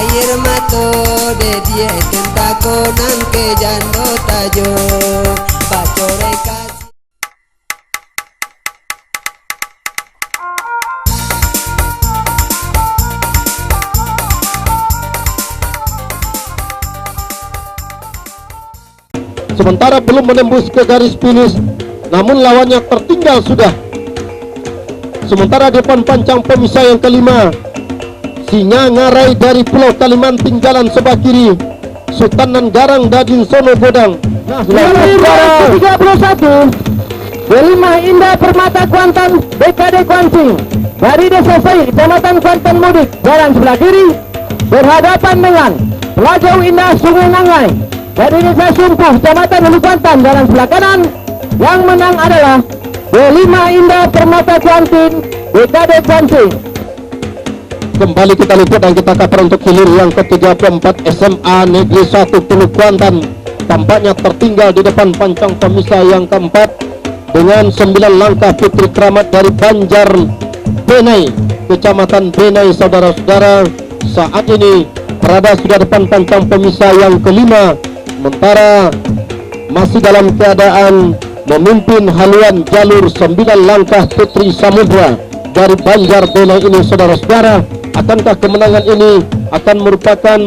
air mato de dia tentako nang ke jando tajo pacore kasih. Sementara belum menembus ke garis finish, namun lawannya tertinggal sudah. Sementara depan pancang pemisah yang kelima, Singa Ngarai dari Pulau Kalimantan jalan sebelah kiri, Sultanan Garang Dadin Sono Godang. Nah, 31 kelima Indah Permata Kuantan BKD Kuancing dari Desa Sai, Kecamatan Kuantan Mudik, jalan sebelah kiri, berhadapan dengan Pelajau Indah Sungai Nangai dari Desa Sumpuh, Kecamatan Hulu Kuantan, jalan sebelah kanan. Yang menang adalah kelima Indah Permata Kuantin BKD Kuancing. Kembali kita lihat dan kita cover untuk hilir yang ketiga keempat SMA Negeri 1 Teluk Kuantan. Tampaknya tertinggal di depan pancang pemisah yang keempat dengan 9 langkah Putri Keramat dari Banjar Benai, Kecamatan Benai. Saudara-saudara, saat ini berada sudah depan pancang pemisah yang kelima, sementara masih dalam keadaan memimpin haluan jalur 9 langkah Putri Samudra dari Banjar Benai ini. Saudara-saudara, akankah kemenangan ini akan merupakan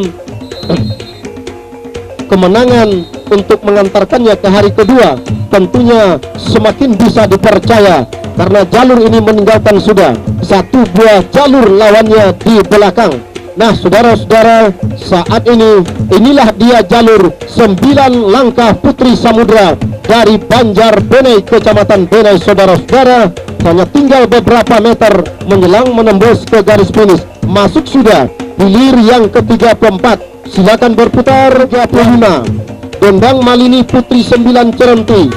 kemenangan untuk mengantarkannya ke hari kedua? Tentunya semakin bisa dipercaya karena jalur ini meninggalkan sudah satu buah jalur lawannya di belakang. Nah, saudara-saudara, saat ini inilah dia jalur 9 langkah Putri Samudra dari Banjar Benai, Kecamatan Benai. Saudara-saudara, hanya tinggal beberapa meter menjelang menembus ke garis finish. Masuk sudah hilir yang ketiga keempat. Silakan berputar 35. Dendang Malini Putri 9 Cerenti.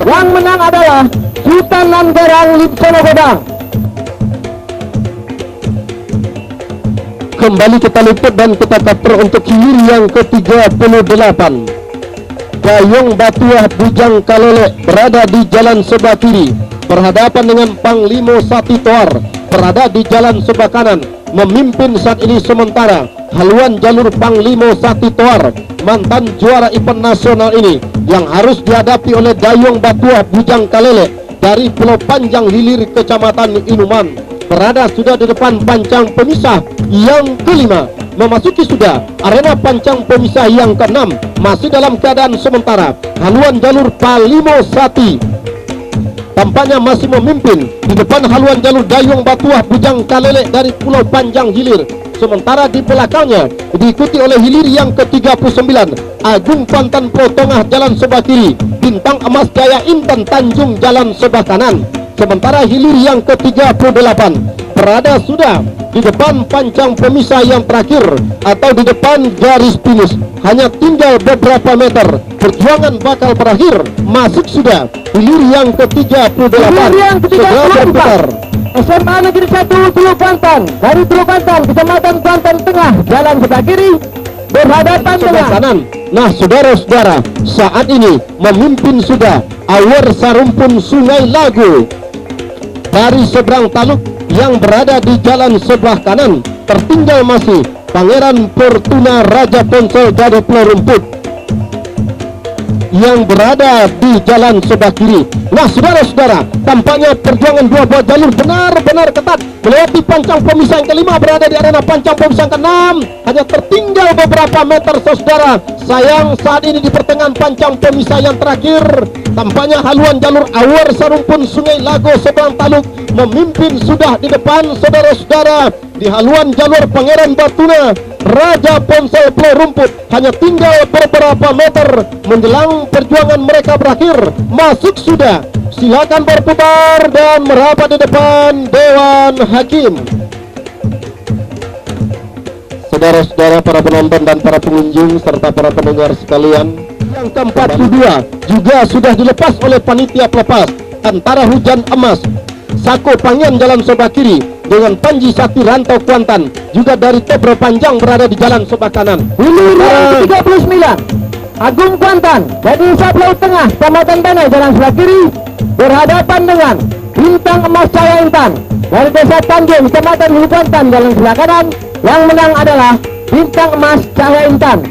Yang menang adalah Sultanan Garang Lipsono Godang. Kembali kita lipat dan kita cover untuk hilir yang ke-38. Gayung Batuah Bujang Kalele berada di jalan sebelah kiri, berhadapan dengan Panglimo Sati Toar berada di jalan sebelah kanan. Memimpin saat ini sementara haluan jalur Panglimo Sati Toar, mantan juara event nasional ini, yang harus dihadapi oleh Gayung Batuah Bujang Kalele dari Pulau Panjang Hilir, Kecamatan Inuman. Berada sudah di depan pancang pemisah yang kelima, memasuki sudah arena pancang pemisah yang keenam. Masih dalam keadaan sementara haluan jalur Panglimo Sati tampaknya masih memimpin di depan haluan jalur Gayung Batuah Bujang Kalele dari Pulau Panjang Hilir. Sementara di belakangnya diikuti oleh hilir yang ke-39 Agung Pantan Pro Tengah jalan sebelah kiri, Bintang Emas Jaya Intan Tanjung jalan sebelah kanan. Sementara hilir yang ke-38 berada sudah di depan pancang pemisah yang terakhir atau di depan garis finish. Hanya tinggal beberapa meter, perjuangan bakal berakhir. Masuk sudah hilir yang ke-38. Segera berputar. SMA Negeri 1 Teluk Kuantan dari Teluk Kuantan, Kecamatan Kuantan Tengah, jalan sebelah kiri, berhadapan dengan kanan. Nah, saudara-saudara, saat ini memimpin sudah Awer Sarumpun Sungai Lagu dari seberang taluk yang berada di jalan sebelah kanan. Tertinggal masih Pangeran Fortuna Raja Ponsel dari Pulau Rumput yang berada di jalan sebelah kiri. Nah, saudara-saudara, tampaknya perjuangan dua buah jalur benar-benar ketat melewati pancang pemisah yang kelima, berada di arena pancang pemisah yang keenam. Hanya tertinggal beberapa meter, saudara. Sayang saat ini di pertengahan pancang pemisah yang terakhir, tampaknya haluan jalur Awer Sarumpun Sungai Lago seberang taluk memimpin sudah di depan, saudara-saudara. Di haluan jalur Pangeran Batuna Raja Ponsel Pulau Rumput hanya tinggal beberapa meter menjelang perjuangan mereka berakhir. Masuk sudah, silakan berputar dan merapat di depan Dewan Hakim. Saudara-saudara, para penonton dan para pengunjung serta para pendengar sekalian, yang ke-42 juga sudah dilepas oleh panitia pelepas antara Hujan Emas Sako Pangian jalan sebelah kiri dengan Panji Sakti Rantau Kuantan juga dari Tebro Panjang berada di jalan sebelah kanan. hilir yang ke-39 Agung Kuantan dari Sablau Tengah, Kecamatan Benai, jalan sebelah kiri, berhadapan dengan Bintang Emas Jaya Intan dari Desa Tanjung, Kecamatan Hulu Kuantan, jalan sebelah kanan. Yang menang adalah Bintang Emas Cahaya Intan.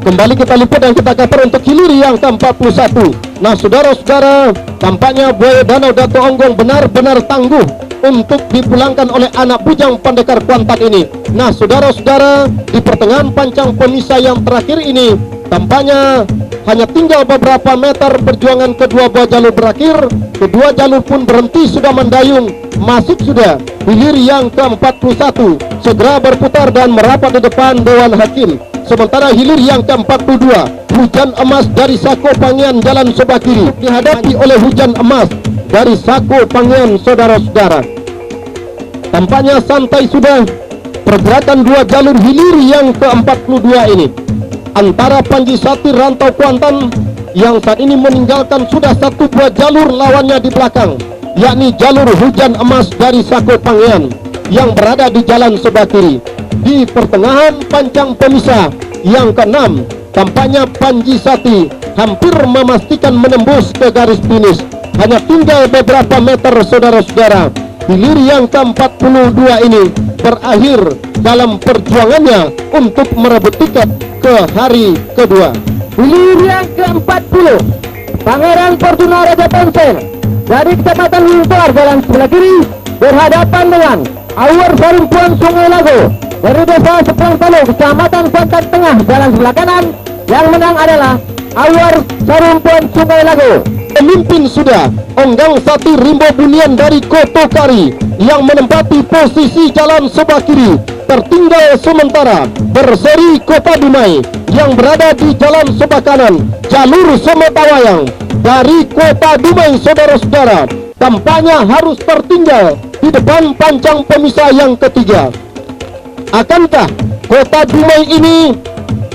Kembali kita lipat dan kita cover untuk hilir yang ke-41. Nah saudara-saudara, tampaknya buaya danau Dato Onggong benar-benar tangguh untuk dipulangkan oleh anak bujang pendekar Kuantan ini. Nah saudara-saudara, di pertengahan pancang pemisah yang terakhir ini, tampaknya hanya tinggal beberapa meter perjuangan kedua buah jalur berakhir. Kedua jalur pun berhenti sudah mendayung. Masuk sudah hilir yang ke-41, segera berputar dan merapat di depan Dewan Hakim. Sementara hilir yang ke-42, hujan emas dari Sako Pangian Jalan Sebelah Kiri dihadapi oleh hujan emas dari Sako Pangian, saudara-saudara. Tampaknya santai sudah pergerakan dua jalur hilir yang ke-42 ini. Antara Panji Sati Rantau Kuantan yang saat ini meninggalkan sudah satu buah jalur lawannya di belakang, yakni jalur hujan emas dari Sako Pangian yang berada di jalan sebelah kiri. Di pertengahan pancang pemisah yang ke-6, tampaknya Panji Sati hampir memastikan menembus ke garis finish. Hanya tinggal beberapa meter, saudara-saudara. Hilir yang ke-42 ini berakhir dalam perjuangannya untuk merebut tiket ke hari kedua. Hilir yang ke-40, Pangeran Fortuna Raja Ponsel dari Kecamatan Wintar Jalan Sebelah Kiri berhadapan dengan Awar Sarumpuan Sungai Lago dari Desa Seberang Talo Kecamatan Kuantan Tengah Jalan Sebelah Kanan. Yang menang adalah Awar Sarumpuan Sungai Lago. Pemimpin sudah Onggang Sati Rimbo Bunian dari Koto Kari yang menempati posisi jalan sebelah kiri. Tertinggal sementara berseri Kota Dumai yang berada di jalan sebelah kanan. Jalur Semetawayang dari Kota Dumai, saudara-saudara, tampaknya harus tertinggal di depan pancang pemisah yang ketiga. Akankah Kota Dumai ini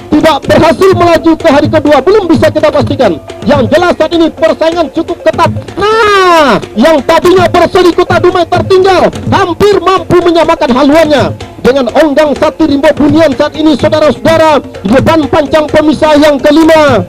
tidak berhasil melaju ke hari kedua? Belum bisa kita pastikan. Yang jelas saat ini persaingan cukup ketat. Nah, yang tadinya berseri Kota Dumai tertinggal, hampir mampu menyamakan haluannya dengan Onggang Sati Rimbo Bunian saat ini, saudara-saudara, di depan pancang pemisah yang kelima.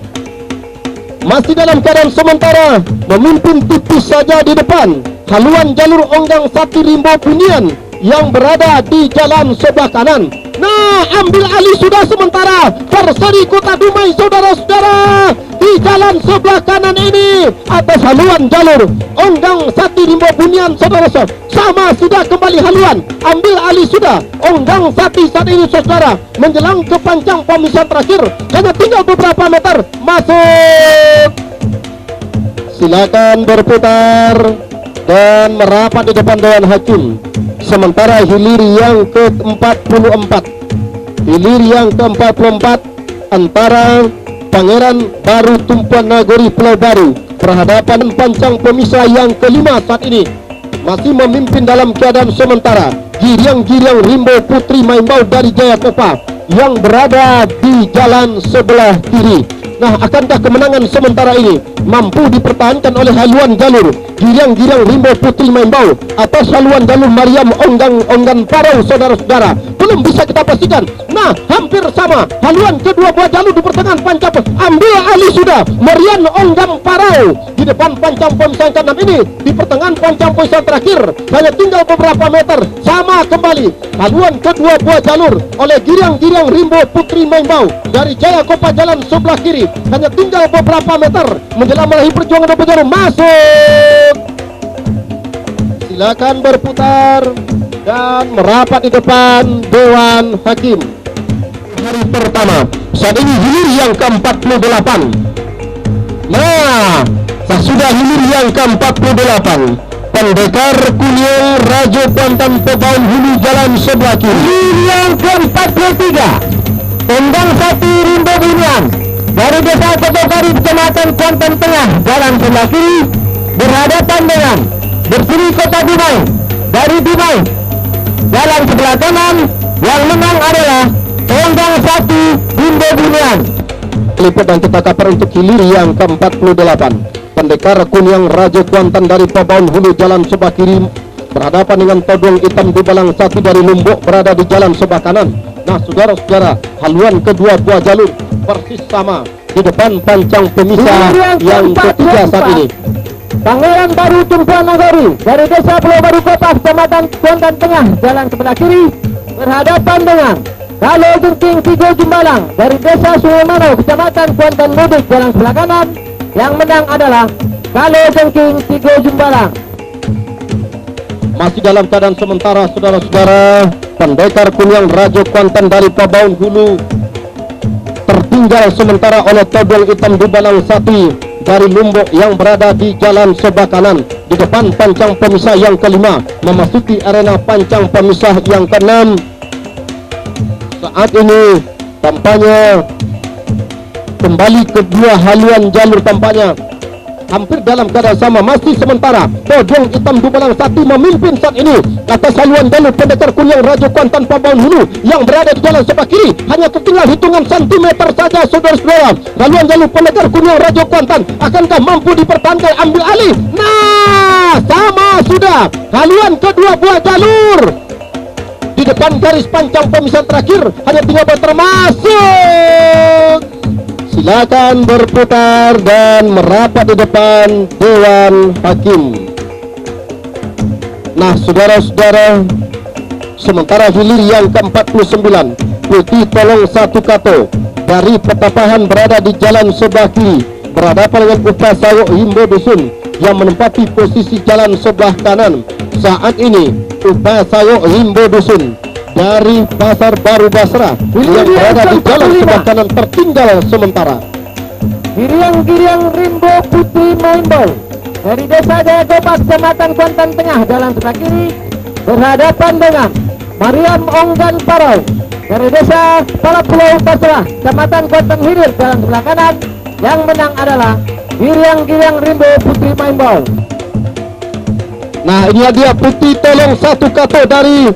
Masih dalam keadaan sementara, memimpin tipis saja di depan haluan jalur Onggang Sati Rimbo Bunian yang berada di jalan sebelah kanan. Nah, ambil alih sudah sementara berseri Kota Dumai, saudara-saudara, di jalan sebelah kanan ini atas haluan jalur Onggang Sati Rimbo Bunian, saudara-saudara. Sama sudah kembali haluan, ambil alih sudah Onggang Sati saat ini, saudara, menjelang ke pancang pemisah terakhir. Hanya tinggal beberapa meter, masuk. Silakan berputar dan merapat di depan Dewan Hakim. Sementara hilir yang ke-44, hilir yang ke-44 antara Pangeran Baru Tumpuan Nagori Pulau Baru berhadapan pancang pemisah yang kelima saat ini. Masih memimpin dalam keadaan sementara Giriang-Giriang Rimbo Putri Maimbau dari Jayakopa yang berada di jalan sebelah kiri. Nah, akankah kemenangan sementara ini mampu dipertahankan oleh haluan jalur Giriang-Giriang Rimbo Putri Maimbau atas haluan jalur Mariam Onggan Parau, saudara-saudara? Belum bisa kita pastikan. Nah, hampir sama haluan kedua buah jalur di pertengahan pancang. Ambil alih sudah Mariam Onggan Parau di depan pancang pemisah ke-6 ini. Di pertengahan pancang pemisah terakhir hanya tinggal beberapa meter. Sama kembali haluan kedua buah jalur oleh Giriang-Giriang Rimbo Putri Maimbau dari Jayakopa jalan sebelah kiri. Hanya tinggal beberapa meter menjelang mulai perjuangan dan berjalan. Masuk. Silakan berputar dan merapat di depan Dewan Hakim. Hari pertama saat ini hilir yang ke-48. Nah, sudah hilir yang ke-48. Pendekar Kunyel Raja Kuantan Pebaun Hulu jalan sebelah kiri. Hilir yang ke-43, Onggang Sati Rimbo Bunian dari Desa Kotokari Kecamatan Kuantan Tengah jalan sebelah kiri berhadapan dengan berseri Kota Dumai dari Dumai jalan sebelah kanan. Yang menang adalah Onggang Sati Rimbo Bunian. Lipat dan kita kabar untuk hilir yang ke-48. Pendekar Kunyang Raja Kuantan dari Pebaun Hulu jalan sebelah kiri berhadapan dengan Todong Hitam Dubalang Sati dari Lombok berada di jalan sebelah kanan. Nah, saudara-saudara, haluan kedua buah jalur persis sama di depan pancang pemisah yang ketiga saat ini. Pangeran Baru Tumpuan Nagori dari Desa Pulau Baru Kota Kecamatan Kuantan Tengah jalan sebelah kiri berhadapan dengan Kalau Jengking Tigo Jumbalang dari Desa Sungai Manau, Kecamatan Kuantan Mudik, jalan sebelah kanan. Yang menang adalah Kalau Jengking Tigo Jumbalang. Masih dalam keadaan sementara, saudara-saudara, Pendekar Kunyang Rajo Kuantan dari Pabaun Hulu tertinggal sementara oleh Todong Hitam Dubalang Sati dari Lumbuk yang berada di jalan sebelah kanan di depan pancang pemisah yang kelima, memasuki arena pancang pemisah yang keenam. Saat ini tampaknya kembali kedua haluan jalur, tampaknya hampir dalam keadaan sama. Masih sementara Todong Hitam Dubalang Sati memimpin saat ini atas haluan jalur Pendekar Kunyang Rajo Kuantan Pabaun Hulu yang berada di jalan sebelah kiri. Hanya ketinggalan hitungan sentimeter saja, saudara-saudara. Haluan jalur Pendekar Kunyang Rajo Kuantan akankah mampu dipertahankan, ambil alih? Nah, sama sudah. Haluan kedua buah jalur di depan garis pancang pemisah terakhir, hanya tinggal termasuk. Silakan berputar dan merapat di depan Dewan Hakim. Nah, saudara-saudara, sementara hilir yang ke-49 Putih Tolong Satu Kato dari Petapahan berada di jalan sebelah kiri berhadapan dengan Upah Sayok Himbo Dusun yang menempati posisi jalan sebelah kanan. Saat ini Upah Sayok Himbo Dusun dari Pasar Baru Basrah yang berada di jalan sebelah kanan tertinggal sementara. Giriang-giriang Rimbo Putih Maimbol dari Desa Jayagoba, Kecamatan Kuantan Tengah, jalan sebelah kiri berhadapan dengan Mariam Onggan Parau dari Desa Kepala Pulau Basrah, Kecamatan Kuantan Hilir, jalan sebelah kanan. Yang menang adalah Giriang-giriang Rimbo Putih Maimbol. Nah, ini dia Putih Tolong Satu Kato dari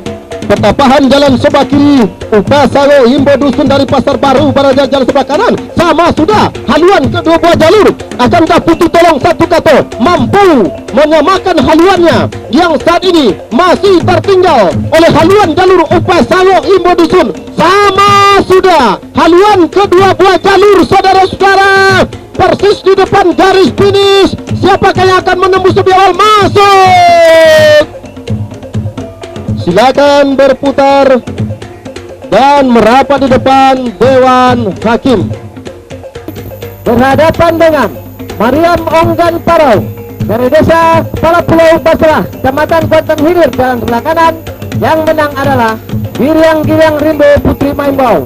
Petapahan jalan sebelah kiri, Upah Sayok Himbo Dusun dari Pasar Baru berada jalan sebelah kanan. Sama sudah haluan kedua buah jalur. Akankah Putih Tolong Satu Kato mampu menyamakan haluannya yang saat ini masih tertinggal oleh haluan jalur Upah Sayok Himbo Dusun? Sama sudah haluan kedua buah jalur, saudara-saudara, persis di depan garis finish. Siapakah yang akan menembus lebih awal masuk? Silakan berputar dan merapat di depan Dewan Hakim. Berhadapan dengan Mariam Onggan Parau dari Desa Kepala Pulau Basrah, Kecamatan Kuantan Hilir, jalan sebelah kanan. Yang menang adalah Giriang-giriang Rimbo Putih Maimbol.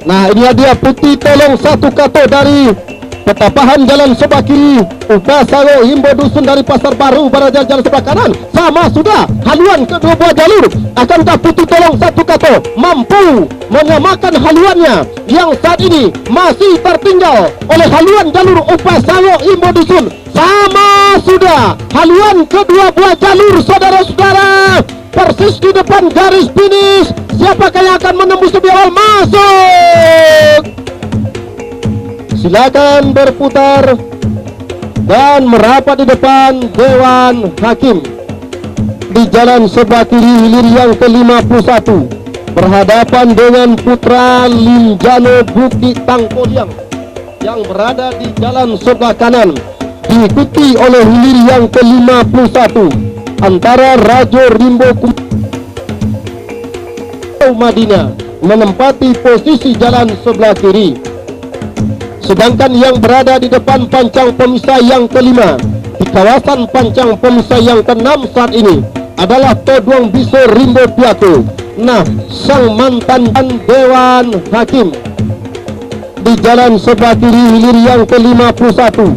Nah, ini dia Putih Tolong Satu Kato dari Petapahan jalan sebelah kiri, Upah Sayok Himbo Dusun dari Pasar Baru berada jalan sebelah kanan. Sama sudah haluan kedua buah jalur. Akankah Putih Tolong Satu Kato mampu menyamakan haluannya yang saat ini masih tertinggal oleh haluan jalur Upah Sayok Himbo Dusun? Sama sudah haluan kedua buah jalur, saudara-saudara, persis di depan garis finish. Siapakah yang akan menembus lebih awal masuk? Silakan berputar dan merapat di depan Dewan Hakim di jalan sebelah kiri hilir yang ke-51 berhadapan dengan Putra Linjano Bukit Tangkoliang yang berada di jalan sebelah kanan, diikuti oleh hilir yang ke-51 antara Rajo Rimbo Madinah menempati posisi jalan sebelah kiri. Sedangkan yang berada di depan pancang pemisah yang kelima di kawasan pancang pemisah yang keenam saat ini adalah Todong Biso Rimbo Piatu. Nah, sang mantan Dewan Hakim di jalan sebelah kiri hilir yang ke-51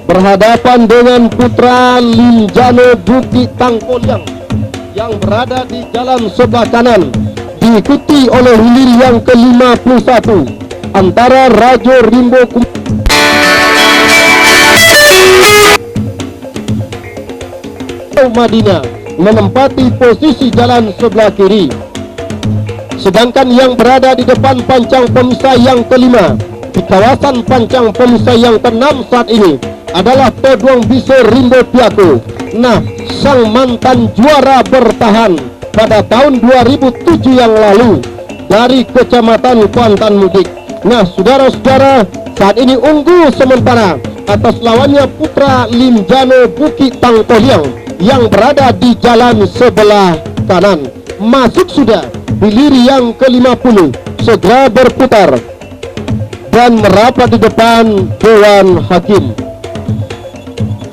berhadapan dengan Putra Linjano Bukit Tangkoliang yang berada di jalan sebelah kanan, diikuti oleh hilir yang ke-51 antara Rajo Rimbo Madinah menempati posisi jalan sebelah kiri. Sedangkan yang berada di depan pancang pemisah yang kelima di kawasan pancang pemisah yang keenam saat ini adalah Todong Biso Rimbo Piatu. Nah, sang mantan juara bertahan pada tahun 2007 yang lalu dari Kecamatan Kuantan Mudik. Nah, saudara-saudara, saat ini unggul sementara atas lawannya Putra Linjano Bukit Tangkoliang yang berada di jalan sebelah kanan. Masuk sudah hilir yang ke-50 segera berputar dan merapat di depan Dewan Hakim.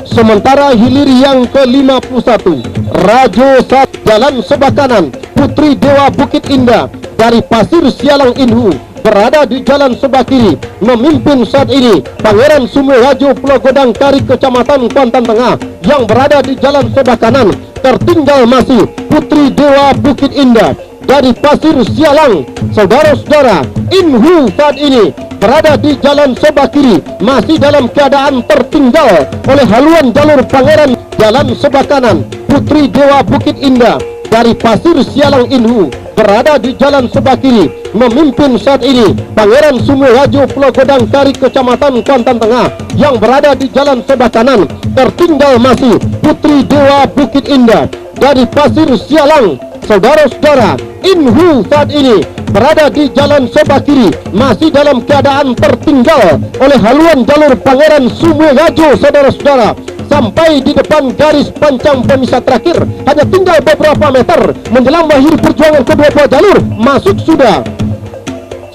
Sementara hilir yang ke-51 Rajo Sat jalan sebelah kanan Putri Dewa Bukit Indah dari Pasir Sialang Inhu berada di jalan sebelah kiri. Memimpin saat ini Pangeran Sumur Rajo Pulau Godang Kari Kecamatan Kuantan Tengah yang berada di jalan sebelah kanan. Tertinggal masih Putri Dewa Bukit Indah dari Pasir Sialang. Saudara-saudara, Inhu saat ini berada di jalan sebelah kiri masih dalam keadaan tertinggal oleh haluan jalur Pangeran jalan sebelah kanan. Putri Dewa Bukit Indah dari Pasir Sialang Inhu berada di jalan sebelah kiri. Memimpin saat ini Pangeran Sumur Rajo Pulau Godang Kari Kecamatan Kuantan Tengah yang berada di jalan sebelah kanan. Tertinggal masih Putri Dewa Bukit Indah dari Pasir Sialang. Saudara-saudara, Inhu saat ini berada di jalan sebelah kiri masih dalam keadaan tertinggal oleh haluan jalur Pangeran Sumur Rajo. Saudara-saudara, sampai di depan garis pancang pemisah terakhir hanya tinggal beberapa meter menjelang mengakhiri perjuangan kedua buah jalur. Masuk sudah,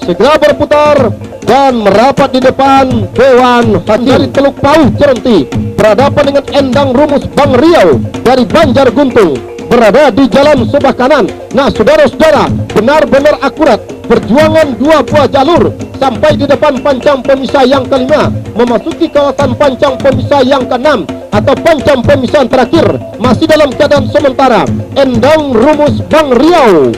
segera berputar dan merapat di depan Dewan Hakim. Dari Teluk Pauh Cerenti berhadapan dengan Endang Rumus Bang Riau dari Banjar Guntung berada di jalan sebelah kanan. Nah, saudara-saudara, benar-benar akurat perjuangan dua buah jalur sampai di depan pancang pemisah yang kelima, memasuki kawasan pancang pemisah yang keenam atau pancang pemisahan terakhir. Masih dalam keadaan sementara Endang Rumus Bang Riau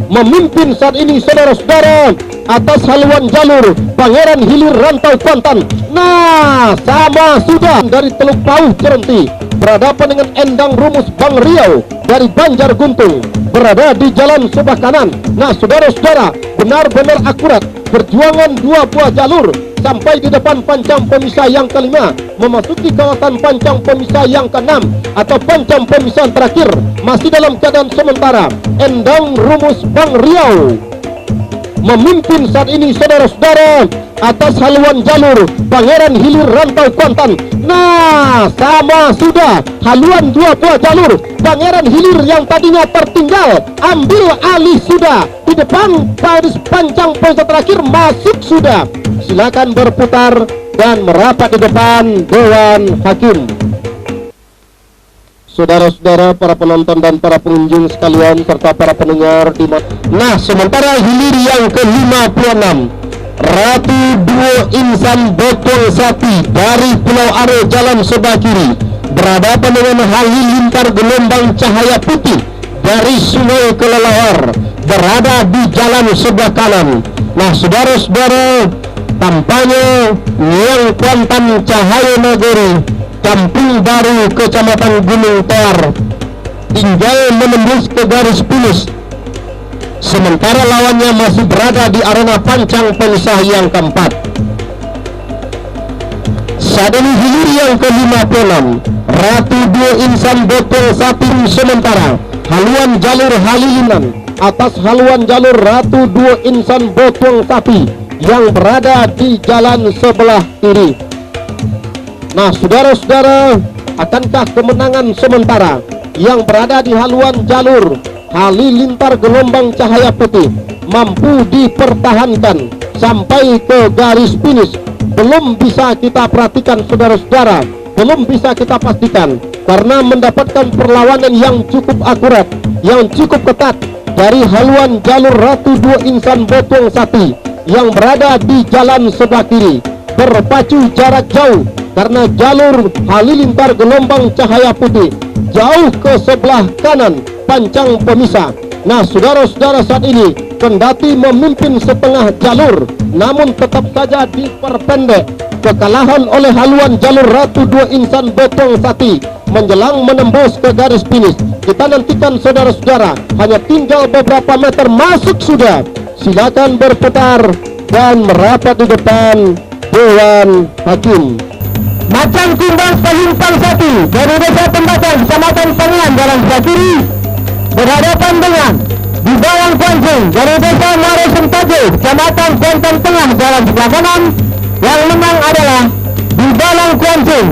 memimpin saat ini, saudara-saudara, atas haluan jalur Pangeran Hilir Rantau Kuantan. Nah, sama sudah dari Teluk Pauh Cerenti berhadapan dengan Endang Rumus Bang Riau dari Banjar Guntung berada di jalan sebelah kanan. Nah, saudara-saudara, benar-benar akurat perjuangan dua buah jalur sampai di depan pancang pemisah yang kelima, memasuki kawasan pancang pemisah yang keenam atau pancang pemisahan terakhir. Masih dalam keadaan sementara Endang Rumus Bang Riau memimpin saat ini, saudara-saudara, atas haluan jalur Pangeran Hilir Rantau Kuantan. Nah, sama sudah haluan dua buah jalur Pangeran Hilir yang tadinya tertinggal ambil alih sudah di depan garis pancang pemisah terakhir. Masuk sudah, silakan berputar dan merapat di depan Dewan Hakim. Saudara-saudara, para penonton dan para pengunjung sekalian serta para pendengar di nah, sementara hilir yang ke-56 Ratu Duo Insan Botol Sapi dari Pulau Are jalan sebelah kiri berhadapan dengan halilintar gelombang cahaya putih dari Sungai Kelelawar berada di jalan sebelah kanan. Nah, saudara-saudara, tampaknya Nyang Kuantan Cahaya Nagari Kampung Baru Kecamatan Gunung Toar tinggal menembus ke garis finish, sementara lawannya masih berada di arena pancang pemisah yang keempat. Saat ini hilir yang ke-56 Ratu Duo Insan Botol Sapi. Sementara haluan jalur halilintan atas haluan jalur Ratu Duo Insan Botol Sapi yang berada di jalan sebelah kiri. Nah, saudara-saudara, akankah kemenangan sementara yang berada di haluan jalur halilintar gelombang cahaya putih mampu dipertahankan sampai ke garis finish? Belum bisa kita perhatikan, saudara-saudara, belum bisa kita pastikan karena mendapatkan perlawanan yang cukup akurat, yang cukup ketat dari haluan jalur Ratu Duo Insan Botol Sapi yang berada di jalan sebelah kiri. Berpacu jarak jauh karena jalur halilintar gelombang cahaya putih jauh ke sebelah kanan pancang pemisah. Nah, saudara-saudara, saat ini kendati memimpin setengah jalur namun tetap saja diperpendek kekalahan oleh haluan jalur Ratu Duo Insan Botol Sapi menjelang menembus ke garis finish. Kita nantikan, saudara-saudara, hanya tinggal beberapa meter. Masuk sudah, silakan berputar dan merapat di depan Dewan Hakim. Macan Kumbang Pehimpang 1 dari Desa Pembatan Kecamatan Pengan jalan sebelah kiri berhadapan dengan Dibalang Kuancing dari Desa Muara Sentaje Kecamatan Kuantan Tengah jalan sebelah kanan. Yang menang adalah Dibalang Kuancing.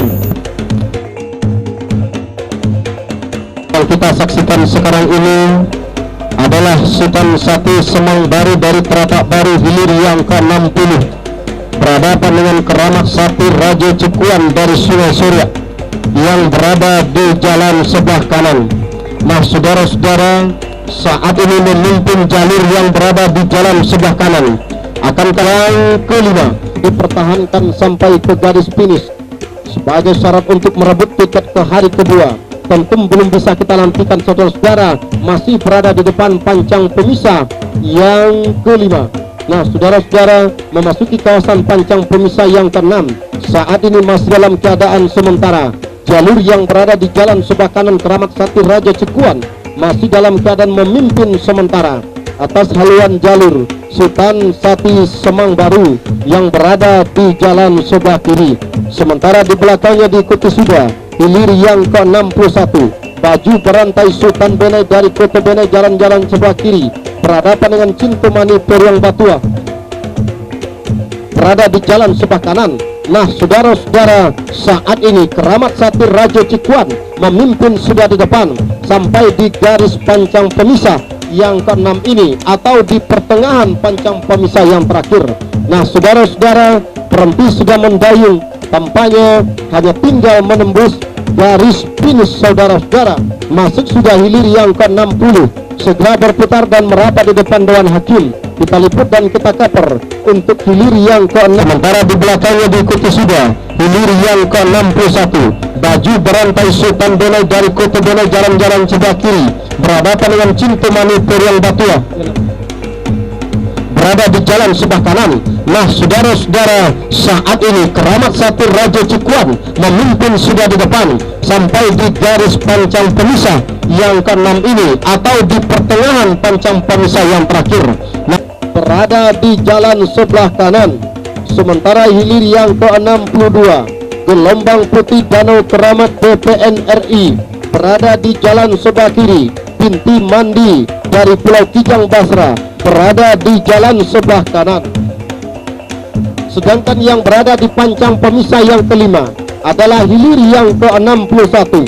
Yang kita saksikan sekarang ini adalah Sultan Sati Semang Baru dari Teratak Baru Hilir yang ke-60 berhadapan dengan Keramat Sati Raja Cikuan dari Sungai Surya yang berada di jalan sebelah kanan. Nah saudara-saudara, saat ini memimpin jalur yang berada di jalan sebelah kanan akan yang kelima dipertahankan sampai ke garis finish sebagai syarat untuk merebut tiket ke hari kedua. Tentu belum bisa kita nantikan saudara-saudara, masih berada di depan pancang pemisah yang kelima. Nah saudara-saudara, memasuki kawasan pancang pemisah yang ke-6 saat ini masih dalam keadaan sementara. Jalur yang berada di jalan sebelah kanan Keramat Sati Raja Cikuan masih dalam keadaan memimpin sementara atas haluan jalur Sultan Sati Semang Baru yang berada di jalan sebelah kiri. Sementara di belakangnya diikuti sudah Hilir yang ke-61 baju berantai Sultan Benai dari Kota Benai jalan-jalan sebelah kiri berhadapan dengan Cintomani Periang Batua berada di jalan sebelah kanan. Nah saudara-saudara, saat ini Keramat Sati Raja Cikuan memimpin sudah di depan sampai di garis pancang pemisah yang ke-6 ini atau di pertengahan pancang pemisah yang terakhir. Nah saudara-saudara, berhenti sudah mendayung, tampaknya hanya tinggal menembus garis finish saudara-saudara. Masuk sudah hilir yang ke-60, segera berputar dan merapat di depan Dewan Hakim. Kita liput dan kita cover untuk hilir yang ke-6. Sementara di belakangnya diikuti sudah hilir yang ke-61 baju berantai Sultan Benai dari Kota Benai jalan-jalan sebelah kiri berhadapan dengan Cintomani Periang Batua berada di jalan sebelah kanan. Nah saudara-saudara, saat ini Keramat Sati Raja Cikuan memimpin sudah di depan sampai di garis pancang pemisah yang ke-6 ini atau di pertengahan pancang pemisah yang terakhir. Nah, berada di jalan sebelah kanan. Sementara hilir yang ke-62 gelombang putih Danau Keramat BPN RI berada di jalan sebelah kiri. Binti Mandi dari Pulau Kijang Basra berada di jalan sebelah kanan. Sedangkan yang berada di pancang pemisah yang kelima adalah hilir yang ke-61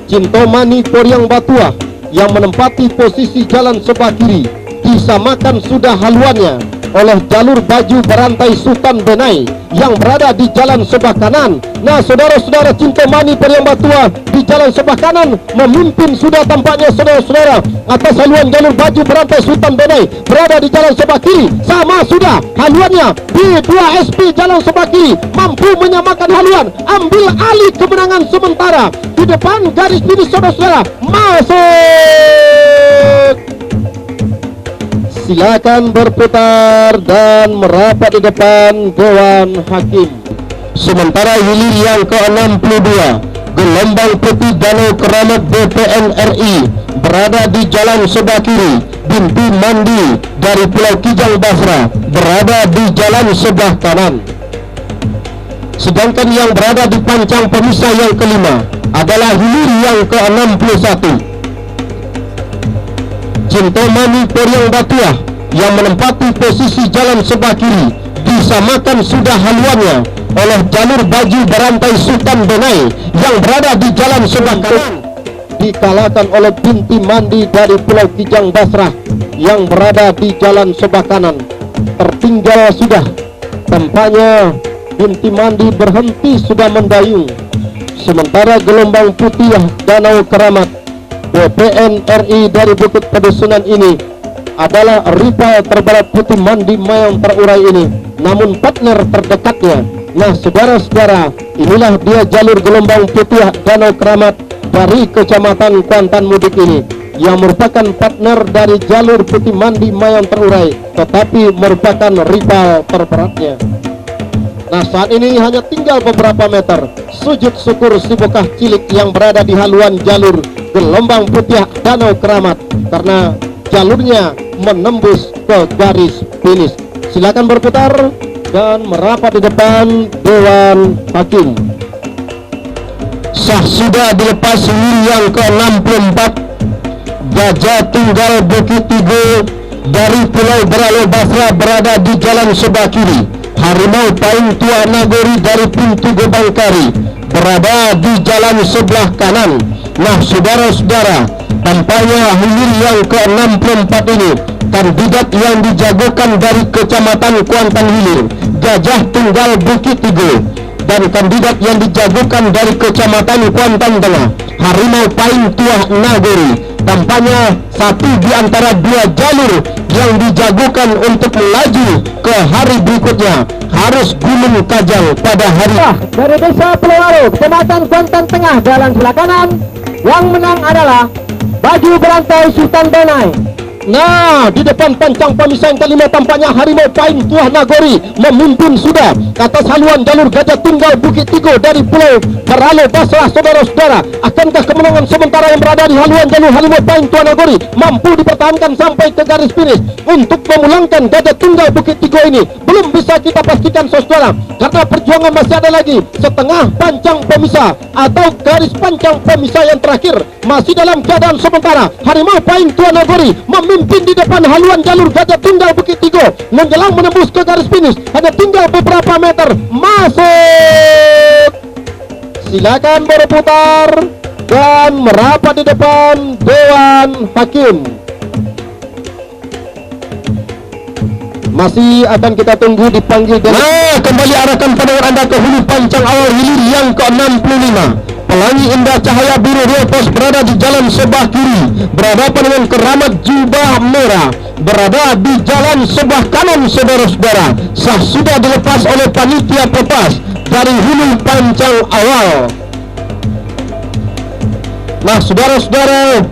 Cintomani Periang Batua yang menempati posisi jalan sebelah kiri, disamakan sudah haluannya oleh jalur baju berantai Sultan Benai yang berada di jalan sebelah kanan. Nah saudara-saudara, Cintomani Periang Batua di jalan sebelah kanan memimpin sudah tampaknya saudara-saudara atas haluan jalur baju berantai Sultan Benai berada di jalan sebelah kiri, sama sudah haluannya di 2 SP jalan sebelah kiri, mampu menyamakan haluan, ambil alih kemenangan sementara di depan garis finish saudara-saudara. Masuk, silakan berputar dan merapat di depan Dewan Hakim. Sementara hilir yang ke-62 gelombang putih Danau Keramat BPN RI berada di jalan sebelah kiri. Binti Mandi dari Pulau Kijang Basra berada di jalan sebelah kanan. Sedangkan yang berada di pancang pemisah yang kelima adalah hilir yang ke-61 Cintomani Periang Batua yang menempati posisi jalan sebelah kiri, disamakan sudah haluannya oleh jalur baju berantai Sultan Benai yang berada di jalan sebelah kanan, dikalahkan oleh Binti Mandi dari Pulau Kijang Basra yang berada di jalan sebelah kanan. Tertinggal sudah, tampaknya Binti Mandi berhenti sudah mendayung. Sementara gelombang putih Danau Keramat BPN RI dari Bukit Pedusunan ini adalah rival terberat Putih Mandi Mayang terurai ini, namun partner terdekatnya. Nah saudara-saudara, inilah dia jalur gelombang putih Danau Keramat dari Kecamatan Kuantan Mudik ini, yang merupakan partner dari jalur Putih Mandi Mayang terurai, tetapi merupakan rival terberatnya. Nah saat ini hanya tinggal beberapa meter, sujud syukur si bokah cilik yang berada di haluan jalur gelombang putih Danau Keramat karena jalurnya menembus ke garis finish. Silakan berputar dan merapat di depan Dewan Hakim. Sah sudah dilepas hilir yang ke-64 Gajah Tunggal Bukit Tigo dari Pulau Beralo Basra berada di jalan sebelah kiri. Harimau Paling Tua Nagori dari Pintu Gobangkari berada di jalan sebelah kanan. Nah, saudara-saudara, tampaknya hilir yang ke-64 ini kandidat yang dijagokan dari Kecamatan Kuantan Hilir, Gajah Tunggal Bukit Tigo, dan kandidat yang dijagokan dari Kecamatan Kuantan Tengah, Harimau Pain Tuah Nagori. Tampaknya satu di antara dua jalur yang dijagokan untuk melaju ke hari berikutnya harus Gunung Kajang pada hari. Dari Desa Pulau Kecamatan Kuantan Tengah, jalan sebelah kanan, yang menang adalah Baju Berantai Sultan Benai. Nah, di depan pancang pemisah yang kelima tampaknya Harimau Pain Tuah Nagori memimpin sudah atas haluan jalur Gajah Tunggal Bukit Tigo dari Pulau Beralo Basrah. Saudara-saudara, akankah kemenangan sementara yang berada di haluan jalur Harimau Pain Tuah Nagori mampu dipertahankan sampai ke garis finish untuk memulangkan Gajah Tunggal Bukit Tigo ini? Belum bisa kita pastikan, saudara, karena perjuangan masih ada lagi setengah pancang pemisah atau garis pancang pemisah yang terakhir. Masih dalam keadaan sementara Harimau Pain Tuah Nagori memimpin di depan haluan jalur Gajah Tunggal Bukit Tigo menjelang menembus ke garis finish. Hanya tinggal beberapa meter masuk. Silakan berputar dan merapat di depan Dewan Hakim. Masih akan kita tunggu dipanggil. Nah, kembali arahkan pandangan Anda ke hulu pancang awal hilir yang ke-65. Pelangi Indah Cahaya Biru Real Pos berada di jalan sebelah kiri, berhadapan dengan Keramat Jubah Merah berada di jalan sebelah kanan. Saudara-saudara, sah sudah dilepas oleh panitia pepas dari hulu pancang awal. Nah, saudara-saudara,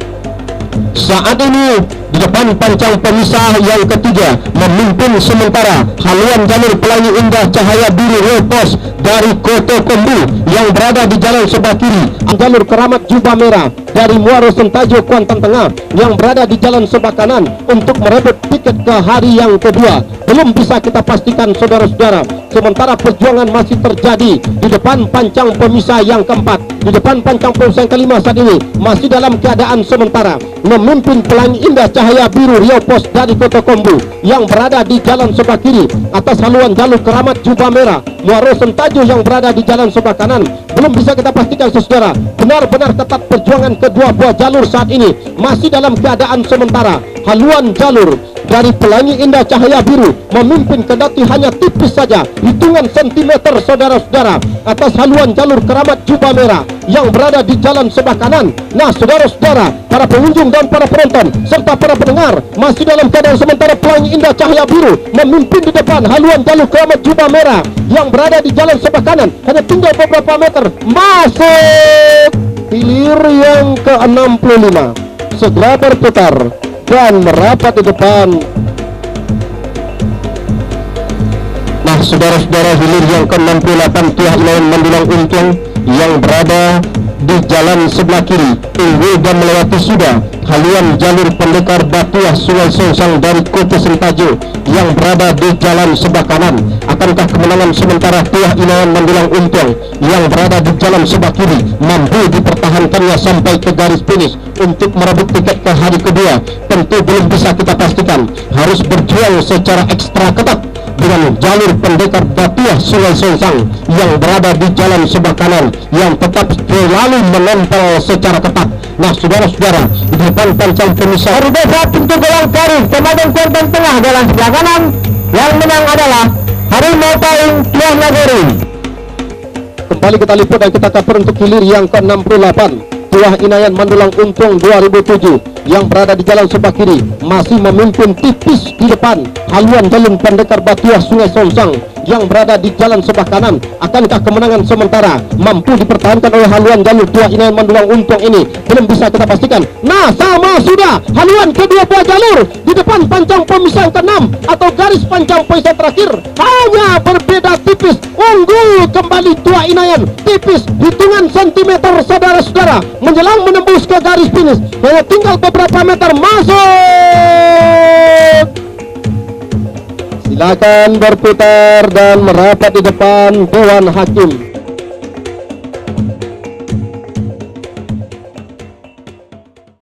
saat ini di depan pancang pemisah yang ketiga memimpin sementara haluan jalur Pelangi Indah Cahaya Biru Real Pos dari Koto Kombu yang berada di jalan sebelah kiri. Jalur Keramat Jubah Merah dari Muaro Sentajo Kuantan Tengah yang berada di jalan sebelah kanan untuk merebut tiket ke hari yang kedua. Belum bisa kita pastikan, saudara-saudara, sementara perjuangan masih terjadi di depan pancang pemisah yang keempat. Di depan pancang pemisah yang kelima saat ini masih dalam keadaan sementara memimpin Pelangi Indah Cahaya Biru Riau Pos dari Kota Kombu yang berada di jalan sebelah kiri atas haluan jalur Keramat Jubah Merah Muaro Sentajo yang berada di jalan sebelah kanan. Belum bisa kita pastikan, saudara, benar-benar ketat perjuangan kedua buah jalur saat ini masih dalam keadaan sementara. Haluan jalur dari Pelangi Indah Cahaya Biru memimpin kendati hanya tipis saja, hitungan sentimeter, saudara-saudara, atas haluan jalur Keramat Jubah Merah yang berada di jalan sebelah kanan. Nah, saudara-saudara, para pengunjung dan para penonton serta para pendengar, masih dalam keadaan sementara Pelangi Indah Cahaya Biru memimpin di depan haluan jalur Keramat Jubah Merah yang berada di jalan sebelah kanan. Hanya tinggal beberapa meter masuk hilir yang ke-65. Segera berputar dan merapat di depan. Nah, saudara-saudara, hilir yang ke-68 Tuah Ilawan Mendulang Untung yang berada di jalan sebelah kiri unggul dan melewati sudah haluan jalur pendekar Batuah Sungai Songsang dari Kota Sentajo yang berada di jalan sebelah kanan. Akankah kemenangan sementara Tuah Ilawan Mendulang Untung yang berada di jalan sebelah kiri mampu dipertahankannya sampai ke garis finish untuk merebut tiket ke hari kedua? Tentu belum bisa kita pastikan. Harus berjuang secara ekstra ketat dengan jalur pendekar Batuah Sungai Songsang yang berada di jalan sebelah kanan yang tetap selalu menempel secara ketat. Nah, saudara-saudara, di depan pancang pemisah dari Desa Pintu Gelang Garis Kecamatan Kuantan Tengah jalan sebelah kanan, yang menang adalah Harimau Pain Tuah Nagori. Kembali kita liput dan kita cover untuk hilir yang ke-68 Tuah Inayan Mendulang Untung 2007 yang berada di jalan sebelah kiri masih memimpin tipis di depan haluan jalur pendekar Batuah Sungai Songsang yang berada di jalan sebelah kanan. Akankah kemenangan sementara mampu dipertahankan oleh haluan jalur Tuah Inayan Mendulang Untung ini? Belum bisa kita pastikan. Nah, sama sudah haluan kedua buah jalur di depan pancang pemisah ke-6 atau garis pancang pemisah terakhir hanya berbeda tipis. Unggul kembali Tuah Inayan tipis hitungan sentimeter, saudara-saudara, menjelang menembus ke garis finish. Hanya tinggal beberapa meter masuk. Silakan berputar dan merapat di depan Dewan Hakim.